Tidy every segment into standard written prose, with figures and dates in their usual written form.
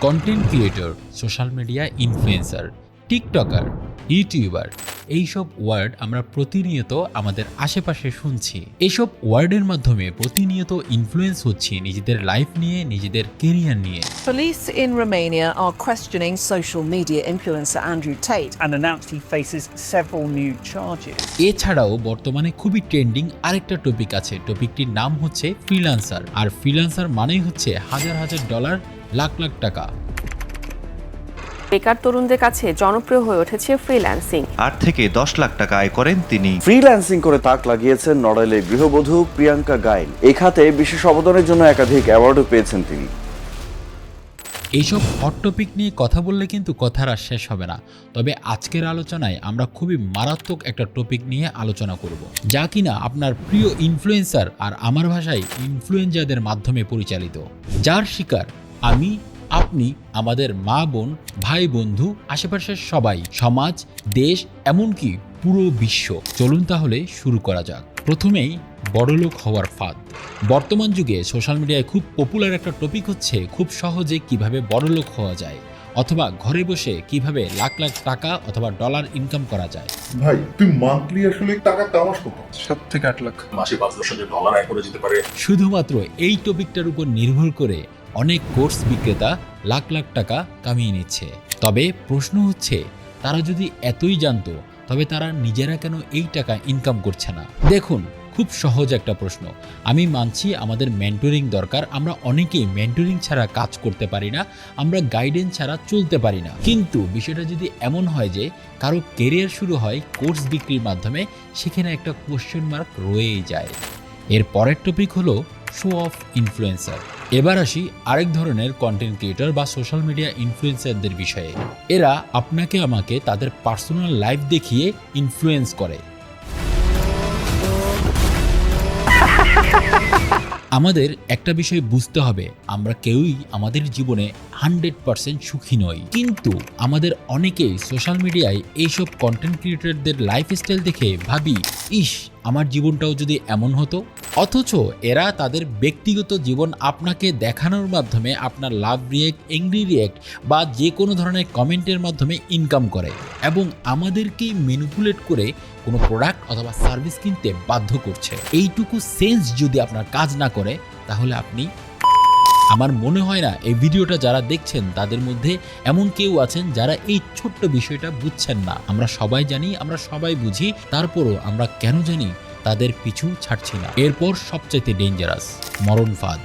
Content creator, social media influencer, TikToker, YouTuber, এইসব word আমরা প্রতিনিয়ত আমাদের আশেপাশে শুনছি। এইসব ওয়ার্ডের মাধ্যমে প্রতিনিয়ত ইনফ্লুয়েন্স হচ্ছি নিজেদের লাইফ নিয়ে, নিজেদের কেরিয়ার নিয়ে। Police in Romania are questioning social media influencer Andrew Tate and announced he faces several new charges. এছাড়াও বর্তমানে খুবই ট্রেন্ডিং আরেকটা টপিক আছে। টপিকটির নাম হচ্ছে ফ্রিল্যান্সার। আর ফ্রিল্যান্সার মানেই হচ্ছে হাজার হাজার ডলার, লাখ লাখ টাকা। বেকার তরুণদের কাছে জনপ্রিয় হয়ে উঠেছে ফ্রিল্যান্সিং। 8 থেকে 10 লাখ টাকা আয় করেন তিনি। ফ্রিল্যান্সিং করে তাক লাগিয়েছেন নড়াইলের গৃহবধূ প্রিয়াঙ্কা গাইল। এই খাতে বিশেষ অবদানের জন্য একাধিক অ্যাওয়ার্ডও পেয়েছেন তিনি। এইসব হট টপিক নিয়ে কথা বললে কিন্তু কথার আর শেষ হবে না। তবে আজকের আলোচনায় আমরা খুবই মারাত্মক একটা টপিক নিয়ে আলোচনা করব, যা কিনা আপনার প্রিয় ইনফ্লুয়েন্সার আর আমার ভাষায় ইনফ্লুয়েঞ্জারদের মাধ্যমে পরিচালিত, যার শিকার আমি, আপনি, আমাদের মা বোন, ভাই বন্ধু, আশেপাশের সবাই, সমাজ, দেশ, এমনকি পুরো বিশ্ব। চলুন তাহলে শুরু করা যাক। প্রথমেই বড়লোক হওয়ার ফাঁদ। বর্তমান যুগে সোশ্যাল মিডিয়ায় খুব পপুলার একটা টপিক হচ্ছে খুব সহজে কিভাবে বড়লোক হওয়া যায়, অথবা ঘরে বসে কিভাবে লাখ লাখ টাকা অথবা ডলার ইনকাম করা যায়। ভাই তুই মান্থলি আসলে টাকা কামাস কত? 7 থেকে 8 লাখ। মাসে 5 লক্ষ ডলার আয় করে যেতে পারে। শুধুমাত্র এই টপিকটার উপর নির্ভর করে অনেক কোর্স বিক্রেতা লাখ লাখ টাকা কামিয়ে নিচ্ছে। তবে প্রশ্ন হচ্ছে, তারা যদি এতই জানতো তবে তারা নিজেরা কেন এই টাকা ইনকাম করছে না? দেখুন, খুব সহজ একটা প্রশ্ন। আমি মানছি আমাদের মেন্টরিং দরকার, আমরা অনেকেই মেন্টরিং ছাড়া কাজ করতে পারি না, আমরা গাইডেন্স ছাড়া চলতে পারি না। কিন্তু বিষয়টা যদি এমন হয় যে কারো কেরিয়ার শুরু হয় কোর্স বিক্রির মাধ্যমে, সেখানে একটা কোশ্চেন মার্ক রয়েই যায়। এর পরের টপিক হলো শো অফ ইনফ্লুয়েন্সার। এবার আসি আরেক ধরনের কন্টেন্ট ক্রিয়েটর বা সোশ্যাল মিডিয়া ইনফ্লুয়েন্সারদের বিষয়ে। এরা আপনাকে আমাকে তাদের পার্সোনাল লাইফ দেখিয়ে ইনফ্লুয়েন্স করে। আমাদের একটা বিষয় বুঝতে হবে, আমরা কেউই আমাদের জীবনে 100% সুখী নই। কিন্তু আমাদের অনেকেই সোশ্যাল মিডিয়ায় এইসব কন্টেন্ট ক্রিয়েটরদের লাইফস্টাইল দেখে ভাবি, ইস আমার জীবনটাও যদি এমন হতো। অথচ এরা তাদের ব্যক্তিগত জীবন আপনাকে দেখানোর মাধ্যমে আপনার লাভ রিয়েক্ট, এংরি রিয়েক্ট বা যে কোনো ধরনের কমেন্টের মাধ্যমে ইনকাম করে এবং আমাদেরকেই ম্যানিপুলেট করে কোনো প্রোডাক্ট অথবা সার্ভিস কিনতে বাধ্য করছে। এইটুকু সেন্স যদি আপনার কাজ না করে, তাহলে আপনি, আমার মনে হয় না এই ভিডিওটা যারা দেখছেন তাদের মধ্যে এমন কেউ আছেন যারা এই ছোট্ট বিষয়টা বুঝছেন না। আমরা সবাই জানি, আমরা সবাই বুঝি, তারপরও আমরা কেন জানি তাদের পিছু ছাড়ছি না। এরপর সবচাইতে ডেঞ্জারাস, মরণ ফাঁদ।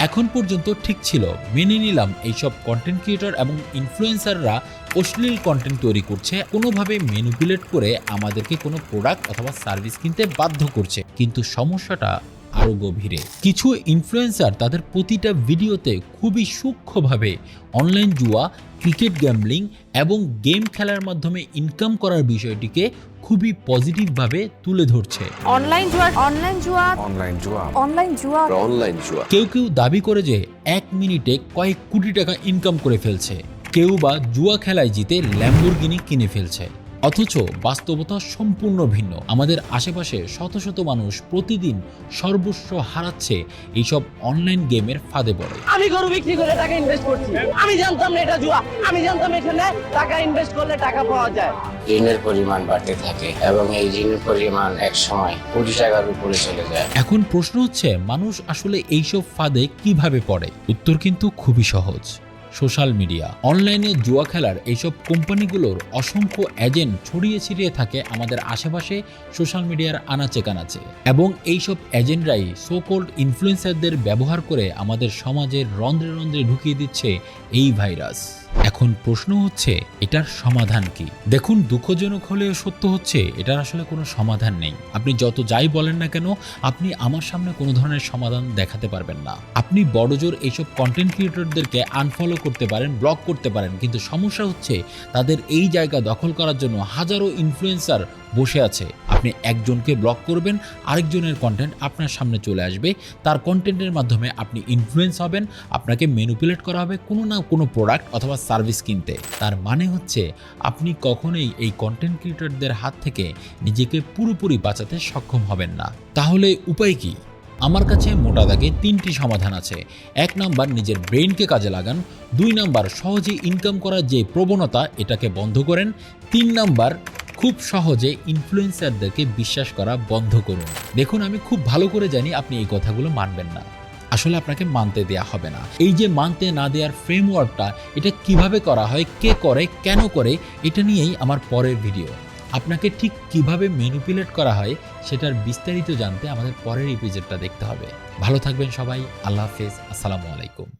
এখন পর্যন্ত ঠিক ছিল, মেনে নিলাম এইসব কন্টেন্ট ক্রিয়েটর এবং ইনফ্লুয়েন্সাররা অশ্লীল কন্টেন্ট তৈরি করছে, কোনোভাবে ম্যানিপুলেট করে আমাদেরকে কোনো প্রোডাক্ট অথবা সার্ভিস কিনতে বাধ্য করছে। কিন্তু সমস্যাটা আরো গভীরে। কিছু ইনফ্লুয়েন্সার তাদের প্রতিটা ভিডিওতে খুবই সূক্ষ্মভাবে অনলাইন জুয়া, ক্রিকেট গ্যাম্বলিং এবং গেম খেলার মাধ্যমে ইনকাম করার বিষয়টিকে খুবই পজিটিভভাবে তুলে ধরছে। কেউ কেউ দাবি করে যে 1 মিনিটে কয়েক কোটি টাকা ইনকাম করে ফেলছে, কেউ বা জুয়া খেলায় জিতে ল্যাম্বরগিনি কিনে ফেলছে। অথচ বাস্তবতা সম্পূর্ণ ভিন্ন। আমাদের আশেপাশে শত শত মানুষ প্রতিদিন সর্বস্ব হারাচ্ছে এইসব অনলাইন গেমের ফাঁদে পড়ে। আমি গরু বিক্রি করে টাকা ইনভেস্ট করছি, আমি জানতাম না এটা জুয়া, আমি জানতাম এখানে টাকা ইনভেস্ট করলে টাকা পাওয়া যায়। ঋণের পরিমাণ বাড়তে থাকে এবং এই ঋণের পরিমাণ এক সময় কোটি টাকার উপরে চলে যায়। এখন প্রশ্ন হচ্ছে, মানুষ আসলে এইসব ফাঁদে কিভাবে পড়ে? উত্তর কিন্তু খুবই সহজ, সোশ্যাল মিডিয়া। অনলাইনে জুয়া খেলার এইসব কোম্পানিগুলোর অসংখ্য এজেন্ট ছড়িয়ে ছিটিয়ে থাকে আমাদের আশেপাশে সোশ্যাল মিডিয়ার আনাচে কানাচে, এবং এইসব এজেন্টরাই সোকল্ড ইনফ্লুয়েন্সারদের ব্যবহার করে আমাদের সমাজের রন্ধ্রে রন্ধ্রে ঢুকিয়ে দিচ্ছে এই ভাইরাস। এখন প্রশ্ন হচ্ছে, এটার সমাধান কি? দেখুন, দুঃখজনক হলেও সত্য হচ্ছে, এটার আসলে কোনো সমাধান নেই। আপনি যত যাই বলেন না কেন, আপনি আমার সামনে কোনো ধরনের সমাধান দেখাতে পারবেন না। আপনি বড়জোর এইসব কন্টেন্ট ক্রিয়েটরদেরকে আনফলো করতে পারেন, ব্লক করতে পারেন, কিন্তু সমস্যা হচ্ছে তাদের এই জায়গা দখল করার জন্য হাজারো ইনফ্লুয়েন্সার বসে আছে। আপনি একজনকে ব্লক করবেন, আরেকজনের কন্টেন্ট আপনার সামনে চলে আসবে, তার কন্টেন্টের মাধ্যমে আপনি ইনফ্লুয়েন্স হবেন, আপনাকে ম্যানিপুলেট করা হবে কোনো না কোনো প্রোডাক্ট অথবা সার্ভিস কিনতে। তার মানে হচ্ছে আপনি কখনোই এই কন্টেন্ট ক্রিয়েটরদের হাত থেকে নিজেকে পুরোপুরি বাঁচাতে সক্ষম হবেন না। তাহলে উপায় কি? আমার কাছে মোটা দাগে 3টি সমাধান আছে। 1 নাম্বার, নিজের ব্রেইনকে কাজে লাগান। 2 নাম্বার, সহজে ইনকাম করার যে প্রবণতা এটাকে বন্ধ করেন। 3 নাম্বার, খুব সহজে ইনফ্লুয়েন্সারদেরকে বিশ্বাস করা বন্ধ করুন। দেখুন, আমি খুব ভালো করে জানি আপনি এই কথাগুলো মানবেন না, আসলে আপনাকে মানতে দেয়া হবে না। এই যে মানতে না দেওয়ার ফ্রেমওয়ার্কটা, এটা কিভাবে করা হয়, কে করে, কেন করে, এটা নিয়েই আমার পরের ভিডিও। আপনাকে ঠিক কিভাবে ম্যানিপুলেট করা হয় সেটার বিস্তারিত জানতে আমাদের পরের এপিসোডটা দেখতে হবে। ভালো থাকবেন সবাই, আল্লাহ হাফেজ, আসসালামু আলাইকুম।